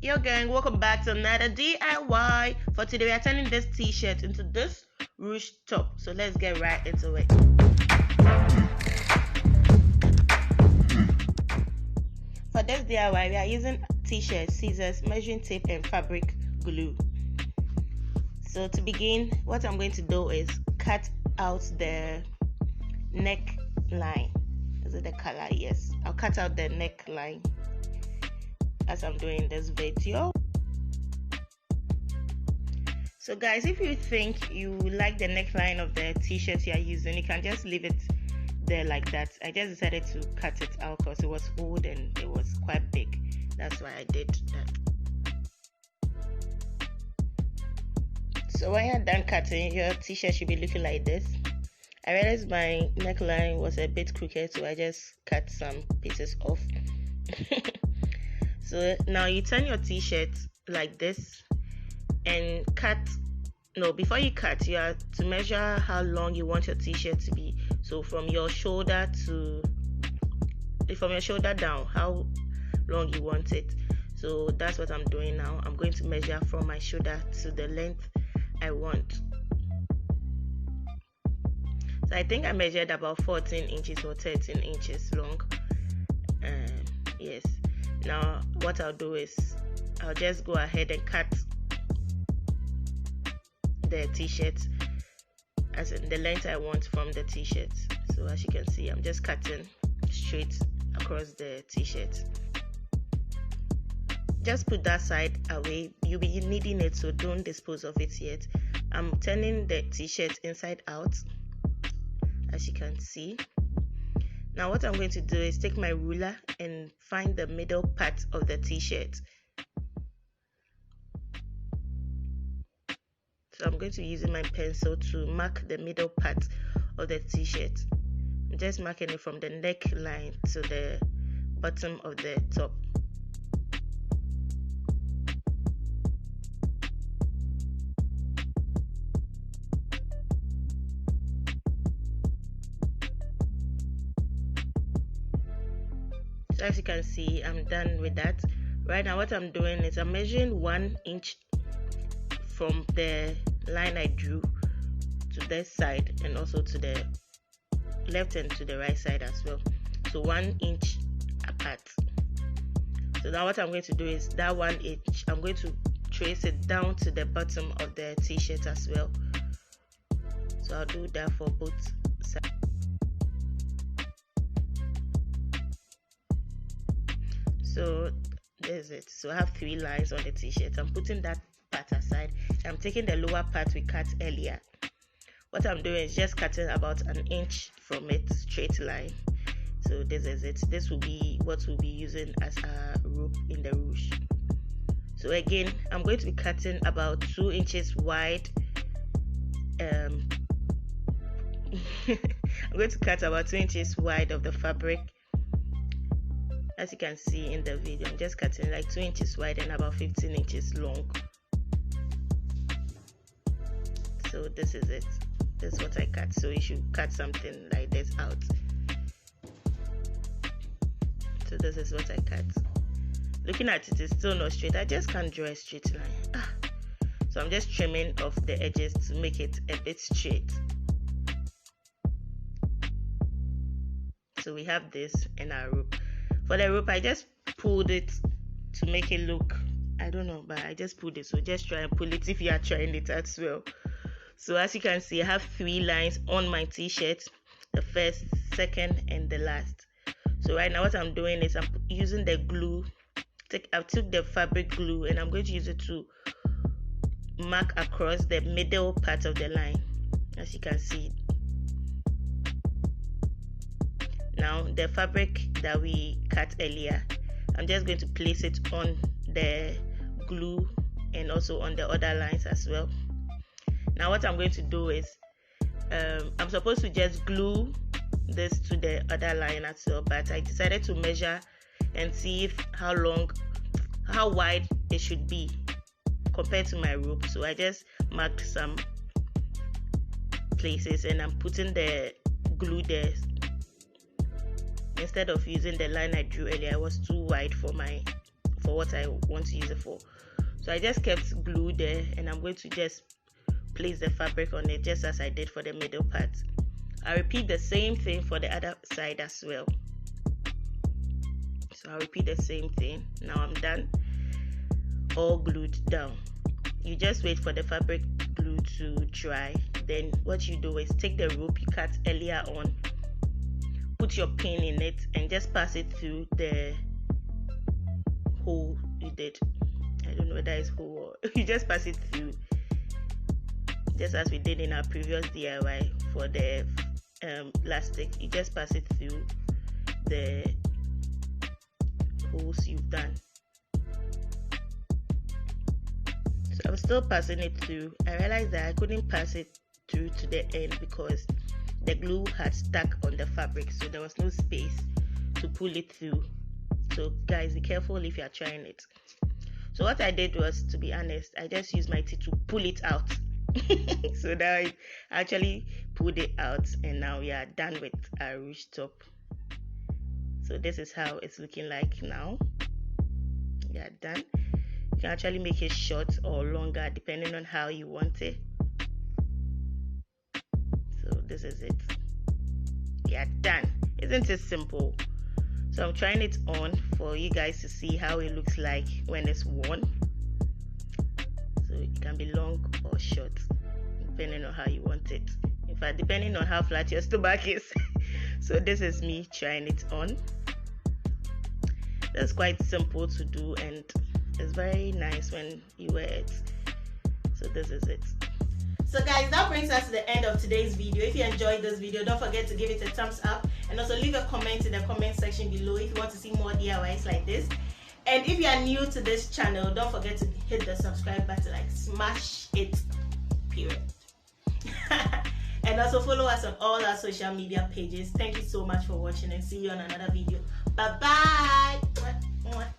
Yo gang, welcome back to another DIY. For today we are turning this t-shirt into this ruched top. So let's get right into it. For this DIY we are using t-shirt, scissors, measuring tape and fabric glue. So to begin, what I'm going to do is cut out the neckline. Is it the color? Yes, I'll cut out the neckline as I'm doing this video. So guys, if you think you like the neckline of the t-shirt you are using, you can just leave it there like that. I just decided to cut it out because it was old and it was quite big. That's why I did that. So when you're done cutting, your t-shirt should be looking like this. I realized my neckline was a bit crooked, so I just cut some pieces off. So now you turn your t-shirt like this and cut. No, before you cut, you have to measure how long you want your t-shirt to be. So from your shoulder down, how long you want it. So that's what I'm doing now. I'm going to measure from my shoulder to the length I want. So I think I measured about 14 inches or 13 inches long. Yes. Now what I'll do is I'll just go ahead and cut the t-shirt as in the length I want from the t-shirt. So as you can see, I'm just cutting straight across the t-shirt. Just put that side away. You'll be needing it, so don't dispose of it yet. I'm turning the t-shirt inside out, as you can see. Now what I'm going to do is take my ruler and find the middle part of the t-shirt. So I'm going to be using my pencil to mark the middle part of the t-shirt. I'm just marking it from the neckline to the bottom of the top. So as you can see, I'm done with that. Right now what I'm doing is I'm measuring 1 inch from the line I drew to this side and also to the left and to the right side as well. So 1 inch apart. So now what I'm going to do is that 1 inch, I'm going to trace it down to the bottom of the t-shirt as well. So I'll do that for both sides. So there's it. So I have 3 lines on the t-shirt. I'm putting that part aside. I'm taking the lower part we cut earlier. What I'm doing is just cutting about 1 inch from it, straight line. So this is it. This will be what we'll be using as a rope in the ruche. So again, I'm going to be cutting about 2 inches wide. I'm going to cut about 2 inches wide of the fabric. As you can see in the video, I'm just cutting like 2 inches wide and about 15 inches long. So this is it. This is what I cut. So you should cut something like this out. So this is what I cut. Looking at it, it's still not straight. I just can't draw a straight line. So I'm just trimming off the edges to make it a bit straight. So we have this in our rope. For the rope, I just pulled it to make it look, I don't know, but I just pulled it. So just try and pull it if you are trying it as well. So as you can see, I have 3 lines on my t-shirt, the first, second and the last. So right now what I'm doing is I'm using the glue. I took the fabric glue and I'm going to use it to mark across the middle part of the line, as you can see. Now the fabric that we cut earlier, I'm just going to place it on the glue and also on the other lines as well. Now what I'm going to do is I'm supposed to just glue this to the other line as well, but I decided to measure and see how wide it should be compared to my rope. So I just marked some places and I'm putting the glue there. Instead of using the line I drew earlier, it was too wide for for what I want to use it for. So I just kept glue there, and I'm going to just place the fabric on it just as I did for the middle part. I repeat the same thing for the other side as well. So I'll repeat the same thing. Now I'm done, all glued down. You just wait for the fabric glue to dry. Then what you do is take the rope you cut earlier on, put your pin in it, and just pass it through the hole you did. I don't know whether it's hole or you just pass it through, just as we did in our previous DIY for the elastic. You just pass it through the holes you've done. So I was still passing it through. I realized that I couldn't pass it through to the end because the glue had stuck on the fabric, so there was no space to pull it through. So guys, be careful if you are trying it. So what I did was, to be honest, I just used my teeth to pull it out. So now I actually pulled it out, and now we are done with our ruched top. So this is how it's looking like now. We are done. You can actually make it short or longer depending on how you want it. So this is it. We are done. Isn't it simple? So I'm trying it on for you guys to see how it looks like when it's worn. So it can be long or short depending on how you want it. In fact, depending on how flat your stomach is. So this is me trying it on. That's quite simple to do, and it's very nice when you wear it. So this is it. So guys, that brings us to the end of today's video. If you enjoyed this video, don't forget to give it a thumbs up, and also leave a comment in the comment section below if you want to see more DIYs like this. And if you are new to this channel, don't forget to hit the subscribe button, like smash it, period. And also follow us on all our social media pages. Thank you so much for watching, and see you on another video. Bye bye.